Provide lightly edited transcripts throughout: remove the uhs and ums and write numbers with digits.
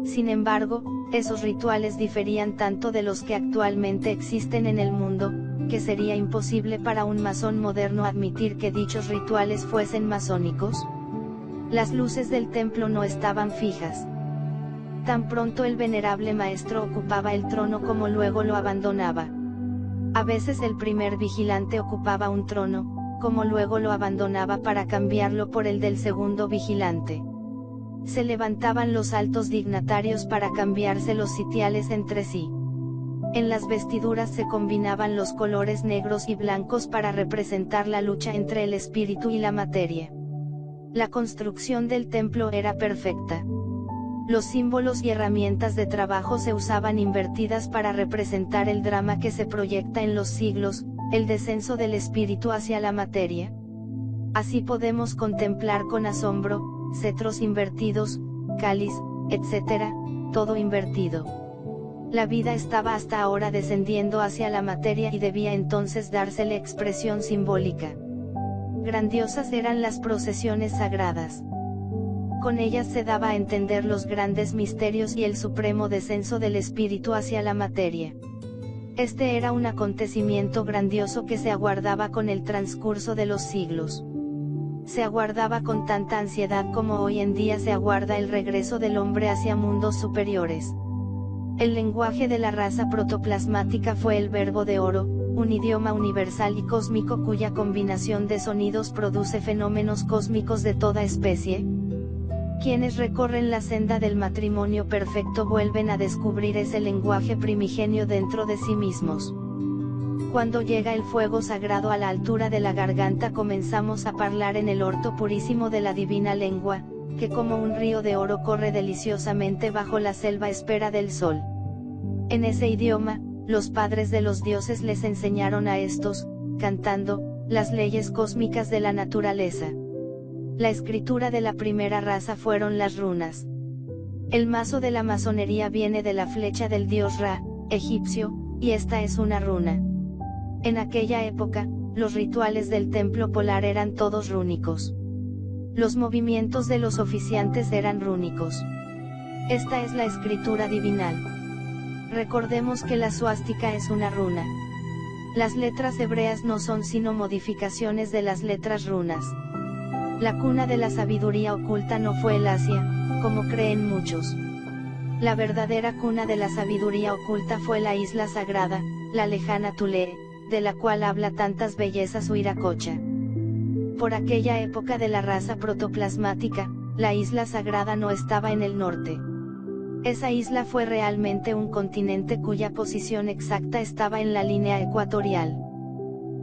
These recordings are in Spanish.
Sin embargo, esos rituales diferían tanto de los que actualmente existen en el mundo, que sería imposible para un masón moderno admitir que dichos rituales fuesen masónicos. Las luces del templo no estaban fijas. Tan pronto el venerable maestro ocupaba el trono como luego lo abandonaba. A veces el primer vigilante ocupaba un trono, como luego lo abandonaba para cambiarlo por el del segundo vigilante. Se levantaban los altos dignatarios para cambiarse los sitiales entre sí. En las vestiduras se combinaban los colores negros y blancos para representar la lucha entre el espíritu y la materia. La construcción del templo era perfecta. Los símbolos y herramientas de trabajo se usaban invertidas para representar el drama que se proyecta en los siglos, el descenso del espíritu hacia la materia. Así podemos contemplar con asombro, cetros invertidos, cáliz, etc., todo invertido. La vida estaba hasta ahora descendiendo hacia la materia y debía entonces dársele expresión simbólica. Grandiosas eran las procesiones sagradas. Con ellas se daba a entender los grandes misterios y el supremo descenso del espíritu hacia la materia. Este era un acontecimiento grandioso que se aguardaba con el transcurso de los siglos. Se aguardaba con tanta ansiedad como hoy en día se aguarda el regreso del hombre hacia mundos superiores. El lenguaje de la raza protoplasmática fue el verbo de oro, un idioma universal y cósmico cuya combinación de sonidos produce fenómenos cósmicos de toda especie. Quienes recorren la senda del matrimonio perfecto vuelven a descubrir ese lenguaje primigenio dentro de sí mismos. Cuando llega el fuego sagrado a la altura de la garganta comenzamos a hablar en el orto purísimo de la divina lengua, que como un río de oro corre deliciosamente bajo la selva espera del sol. En ese idioma, los padres de los dioses les enseñaron a estos, cantando, las leyes cósmicas de la naturaleza. La escritura de la primera raza fueron las runas. El mazo de la masonería viene de la flecha del dios Ra, egipcio, y esta es una runa. En aquella época, los rituales del templo polar eran todos rúnicos. Los movimientos de los oficiantes eran rúnicos. Esta es la escritura divinal. Recordemos que la suástica es una runa. Las letras hebreas no son sino modificaciones de las letras runas. La cuna de la sabiduría oculta no fue el Asia, como creen muchos. La verdadera cuna de la sabiduría oculta fue la isla sagrada, la lejana Thule, de la cual habla tantas bellezas Huiracocha. Por aquella época de la raza protoplasmática, la isla sagrada no estaba en el norte. Esa isla fue realmente un continente cuya posición exacta estaba en la línea ecuatorial.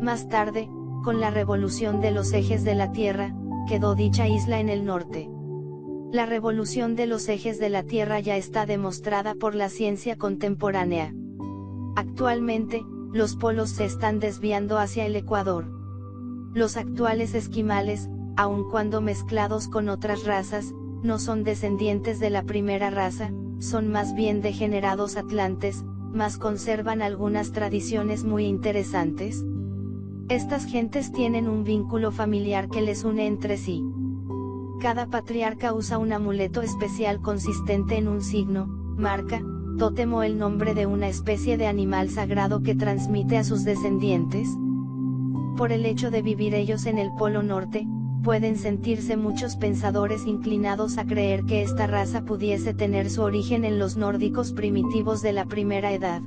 Más tarde, con la revolución de los ejes de la Tierra, quedó dicha isla en el norte. La revolución de los ejes de la Tierra ya está demostrada por la ciencia contemporánea. Actualmente, los polos se están desviando hacia el ecuador. Los actuales esquimales, aun cuando mezclados con otras razas, no son descendientes de la primera raza, son más bien degenerados atlantes, mas conservan algunas tradiciones muy interesantes. Estas gentes tienen un vínculo familiar que les une entre sí. Cada patriarca usa un amuleto especial consistente en un signo, marca, tótem o el nombre de una especie de animal sagrado que transmite a sus descendientes. Por el hecho de vivir ellos en el Polo Norte, pueden sentirse muchos pensadores inclinados a creer que esta raza pudiese tener su origen en los nórdicos primitivos de la primera edad.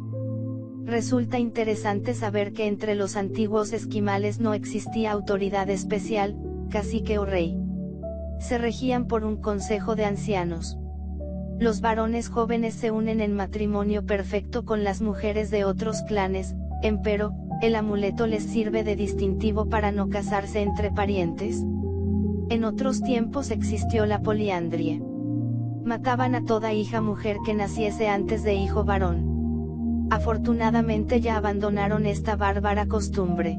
Resulta interesante saber que entre los antiguos esquimales no existía autoridad especial, cacique o rey. Se regían por un consejo de ancianos. Los varones jóvenes se unen en matrimonio perfecto con las mujeres de otros clanes, empero, el amuleto les sirve de distintivo para no casarse entre parientes. En otros tiempos existió la poliandria. Mataban a toda hija mujer que naciese antes de hijo varón. Afortunadamente ya abandonaron esta bárbara costumbre.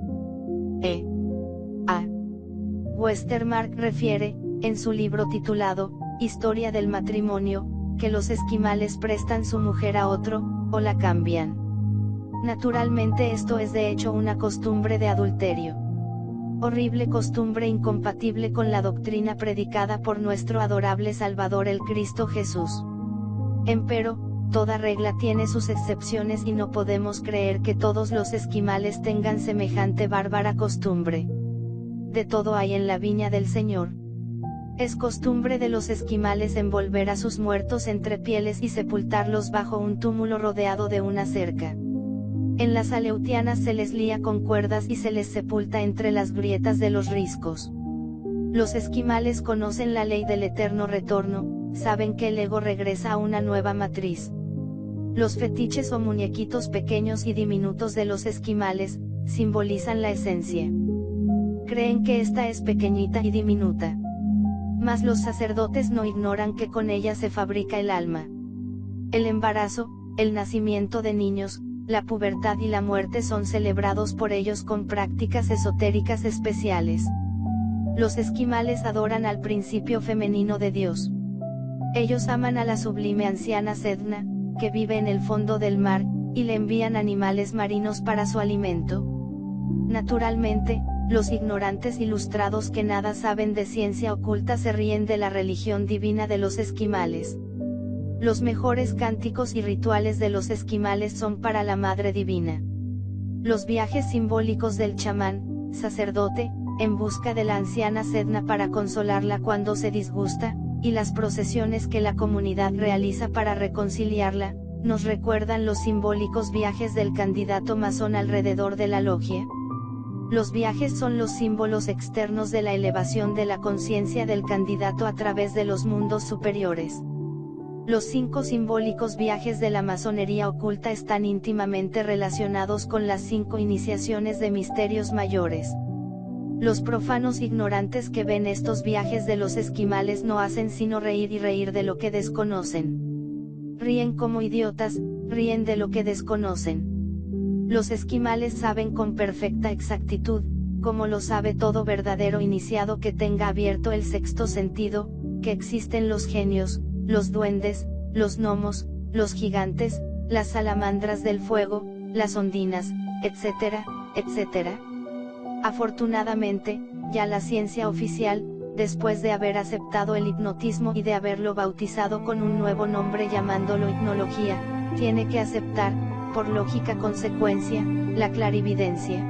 A. Westermarck refiere, en su libro titulado, Historia del matrimonio, que los esquimales prestan su mujer a otro, o la cambian. Naturalmente esto es de hecho una costumbre de adulterio. Horrible costumbre incompatible con la doctrina predicada por nuestro adorable Salvador el Cristo Jesús. Empero, toda regla tiene sus excepciones y no podemos creer que todos los esquimales tengan semejante bárbara costumbre. De todo hay en la viña del Señor. Es costumbre de los esquimales envolver a sus muertos entre pieles y sepultarlos bajo un túmulo rodeado de una cerca. En las aleutianas se les lía con cuerdas y se les sepulta entre las grietas de los riscos. Los esquimales conocen la ley del eterno retorno, saben que el ego regresa a una nueva matriz. Los fetiches o muñequitos pequeños y diminutos de los esquimales, simbolizan la esencia. Creen que esta es pequeñita y diminuta. Mas los sacerdotes no ignoran que con ella se fabrica el alma. El embarazo, el nacimiento de niños, la pubertad y la muerte son celebrados por ellos con prácticas esotéricas especiales. Los esquimales adoran al principio femenino de Dios. Ellos aman a la sublime anciana Sedna, que vive en el fondo del mar, y le envían animales marinos para su alimento. Naturalmente, los ignorantes ilustrados que nada saben de ciencia oculta se ríen de la religión divina de los esquimales. Los mejores cánticos y rituales de los esquimales son para la Madre Divina. Los viajes simbólicos del chamán, sacerdote, en busca de la anciana Sedna para consolarla cuando se disgusta, y las procesiones que la comunidad realiza para reconciliarla, nos recuerdan los simbólicos viajes del candidato masón alrededor de la logia. Los viajes son los símbolos externos de la elevación de la conciencia del candidato a través de los mundos superiores. Los 5 simbólicos viajes de la masonería oculta están íntimamente relacionados con las 5 iniciaciones de misterios mayores. Los profanos ignorantes que ven estos viajes de los esquimales no hacen sino reír y reír de lo que desconocen. Ríen como idiotas, ríen de lo que desconocen. Los esquimales saben con perfecta exactitud, como lo sabe todo verdadero iniciado que tenga abierto el sexto sentido, que existen los genios, los duendes, los gnomos, los gigantes, las salamandras del fuego, las ondinas, etcétera, etcétera. Afortunadamente, ya la ciencia oficial, después de haber aceptado el hipnotismo y de haberlo bautizado con un nuevo nombre llamándolo hipnología, tiene que aceptar, por lógica consecuencia, la clarividencia.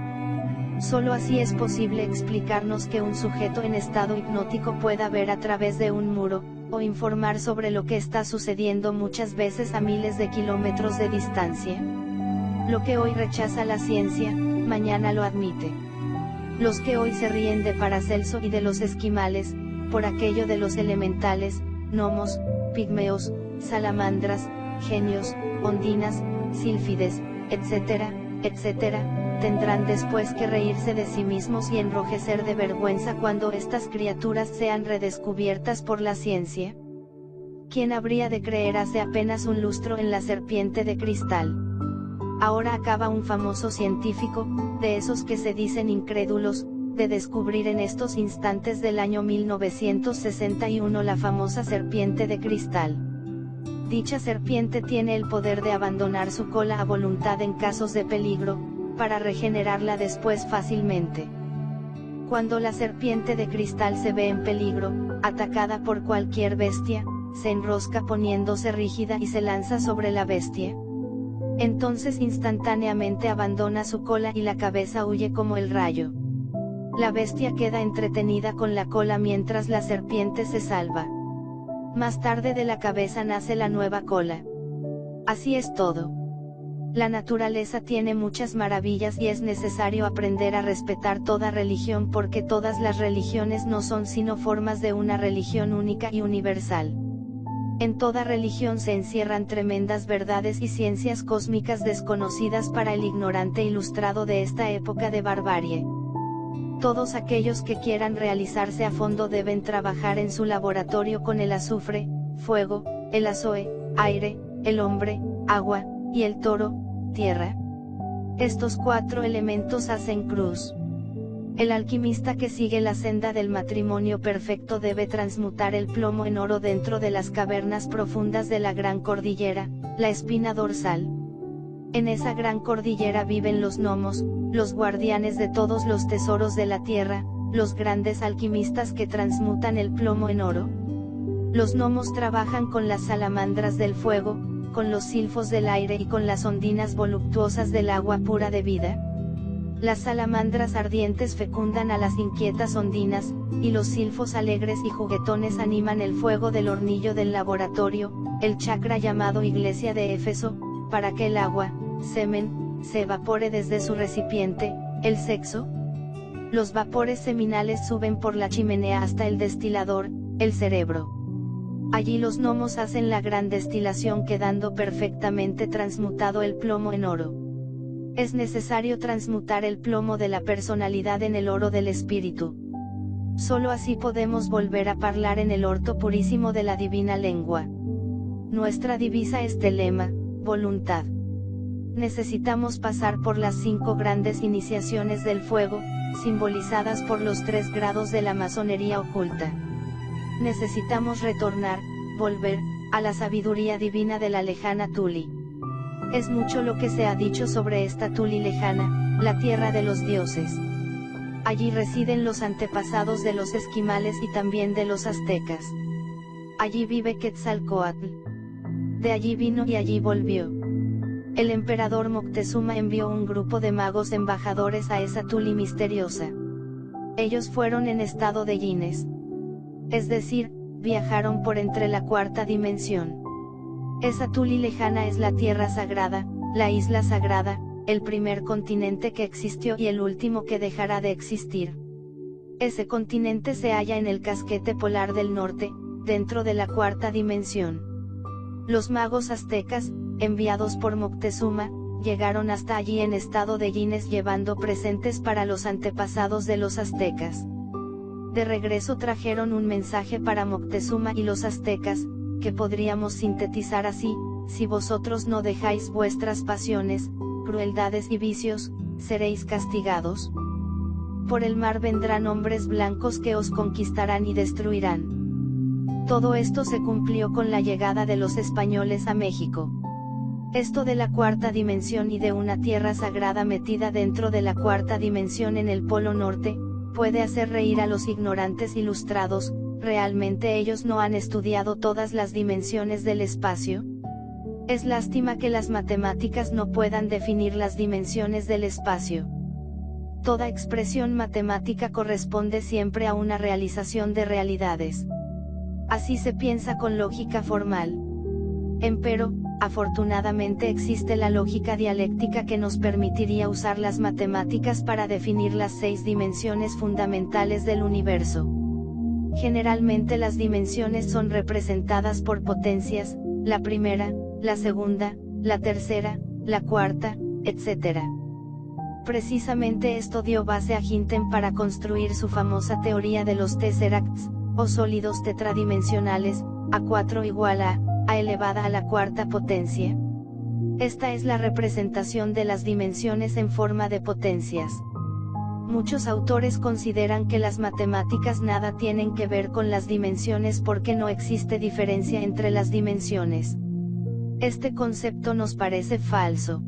Solo así es posible explicarnos que un sujeto en estado hipnótico pueda ver a través de un muro, o informar sobre lo que está sucediendo muchas veces a miles de kilómetros de distancia. Lo que hoy rechaza la ciencia, mañana lo admite. Los que hoy se ríen de Paracelso y de los esquimales, por aquello de los elementales, gnomos, pigmeos, salamandras, genios, ondinas, sílfides, etcétera, etcétera, tendrán después que reírse de sí mismos y enrojecer de vergüenza cuando estas criaturas sean redescubiertas por la ciencia. ¿Quién habría de creer hace apenas un lustro en la serpiente de cristal? Ahora acaba un famoso científico, de esos que se dicen incrédulos, de descubrir en estos instantes del año 1961 la famosa serpiente de cristal. Dicha serpiente tiene el poder de abandonar su cola a voluntad en casos de peligro, para regenerarla después fácilmente. Cuando la serpiente de cristal se ve en peligro, atacada por cualquier bestia, se enrosca poniéndose rígida y se lanza sobre la bestia. Entonces instantáneamente abandona su cola y la cabeza huye como el rayo. La bestia queda entretenida con la cola mientras la serpiente se salva. Más tarde de la cabeza nace la nueva cola. Así es todo. La naturaleza tiene muchas maravillas y es necesario aprender a respetar toda religión porque todas las religiones no son sino formas de una religión única y universal. En toda religión se encierran tremendas verdades y ciencias cósmicas desconocidas para el ignorante ilustrado de esta época de barbarie. Todos aquellos que quieran realizarse a fondo deben trabajar en su laboratorio con el azufre, fuego, el azoe, aire, el hombre, agua, y el toro, tierra. Estos 4 elementos hacen cruz. El alquimista que sigue la senda del matrimonio perfecto debe transmutar el plomo en oro dentro de las cavernas profundas de la gran cordillera, la espina dorsal. En esa gran cordillera viven los gnomos, los guardianes de todos los tesoros de la tierra, los grandes alquimistas que transmutan el plomo en oro. Los gnomos trabajan con las salamandras del fuego, con los silfos del aire y con las ondinas voluptuosas del agua pura de vida. Las salamandras ardientes fecundan a las inquietas ondinas, y los silfos alegres y juguetones animan el fuego del hornillo del laboratorio, el chakra llamado Iglesia de Éfeso, para que el agua, semen, se evapore desde su recipiente, el sexo. Los vapores seminales suben por la chimenea hasta el destilador, el cerebro. Allí los gnomos hacen la gran destilación quedando perfectamente transmutado el plomo en oro. Es necesario transmutar el plomo de la personalidad en el oro del espíritu. Solo así podemos volver a hablar en el orto purísimo de la divina lengua. Nuestra divisa es telema, voluntad. Necesitamos pasar por las 5 grandes iniciaciones del fuego, simbolizadas por los 3 grados de la masonería oculta. Necesitamos retornar, volver, a la sabiduría divina de la lejana Tuli. Es mucho lo que se ha dicho sobre esta Tuli lejana, la tierra de los dioses. Allí residen los antepasados de los esquimales y también de los aztecas. Allí vive Quetzalcóatl. De allí vino y allí volvió. El emperador Moctezuma envió un grupo de magos embajadores a esa Tuli misteriosa. Ellos fueron en estado de yines. Es decir, viajaron por entre la 4ª dimensión. Esa Tuli lejana es la tierra sagrada, la isla sagrada, el primer continente que existió y el último que dejará de existir. Ese continente se halla en el casquete polar del norte, dentro de la 4ª dimensión. Los magos aztecas, enviados por Moctezuma, llegaron hasta allí en estado de yines llevando presentes para los antepasados de los aztecas. De regreso trajeron un mensaje para Moctezuma y los aztecas, que podríamos sintetizar así: si vosotros no dejáis vuestras pasiones, crueldades y vicios, seréis castigados. Por el mar vendrán hombres blancos que os conquistarán y destruirán. Todo esto se cumplió con la llegada de los españoles a México. Esto de la 4ª dimensión y de una tierra sagrada metida dentro de la 4ª dimensión en el Polo Norte, puede hacer reír a los ignorantes ilustrados. ¿Realmente ellos no han estudiado todas las dimensiones del espacio? Es lástima que las matemáticas no puedan definir las dimensiones del espacio. Toda expresión matemática corresponde siempre a una realización de realidades. Así se piensa con lógica formal. Empero, afortunadamente existe la lógica dialéctica que nos permitiría usar las matemáticas para definir las 6 dimensiones fundamentales del universo. Generalmente las dimensiones son representadas por potencias, la primera, la segunda, la tercera, la 4ª, etc. Precisamente esto dio base a Hinton para construir su famosa teoría de los tesseracts, o sólidos tetradimensionales, A4 igual a elevada a la 4ª potencia. Esta es la representación de las dimensiones en forma de potencias. Muchos autores consideran que las matemáticas nada tienen que ver con las dimensiones porque no existe diferencia entre las dimensiones. Este concepto nos parece falso.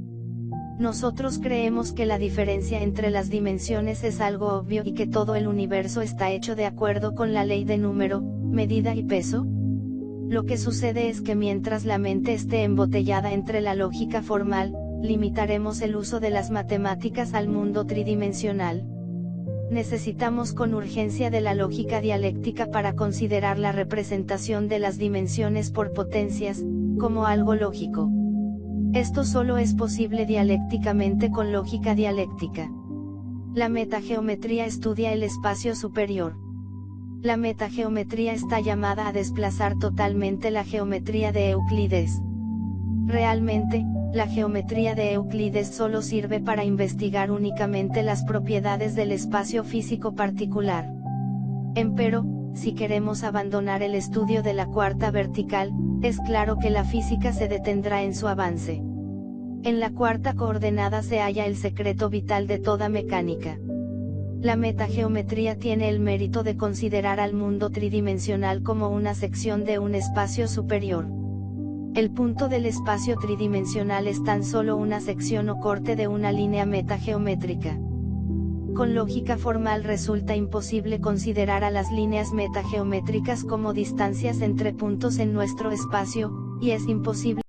Nosotros creemos que la diferencia entre las dimensiones es algo obvio y que todo el universo está hecho de acuerdo con la ley de número, medida y peso. Lo que sucede es que mientras la mente esté embotellada entre la lógica formal, limitaremos el uso de las matemáticas al mundo tridimensional. Necesitamos con urgencia de la lógica dialéctica para considerar la representación de las dimensiones por potencias, como algo lógico. Esto solo es posible dialécticamente con lógica dialéctica. La metageometría estudia el espacio superior. La metageometría está llamada a desplazar totalmente la geometría de Euclides. Realmente, la geometría de Euclides solo sirve para investigar únicamente las propiedades del espacio físico particular. Empero, si queremos abandonar el estudio de la 4ª vertical, es claro que la física se detendrá en su avance. En la 4ª coordenada se halla el secreto vital de toda mecánica. La metageometría tiene el mérito de considerar al mundo tridimensional como una sección de un espacio superior. El punto del espacio tridimensional es tan solo una sección o corte de una línea metageométrica. Con lógica formal resulta imposible considerar a las líneas metageométricas como distancias entre puntos en nuestro espacio, y es imposible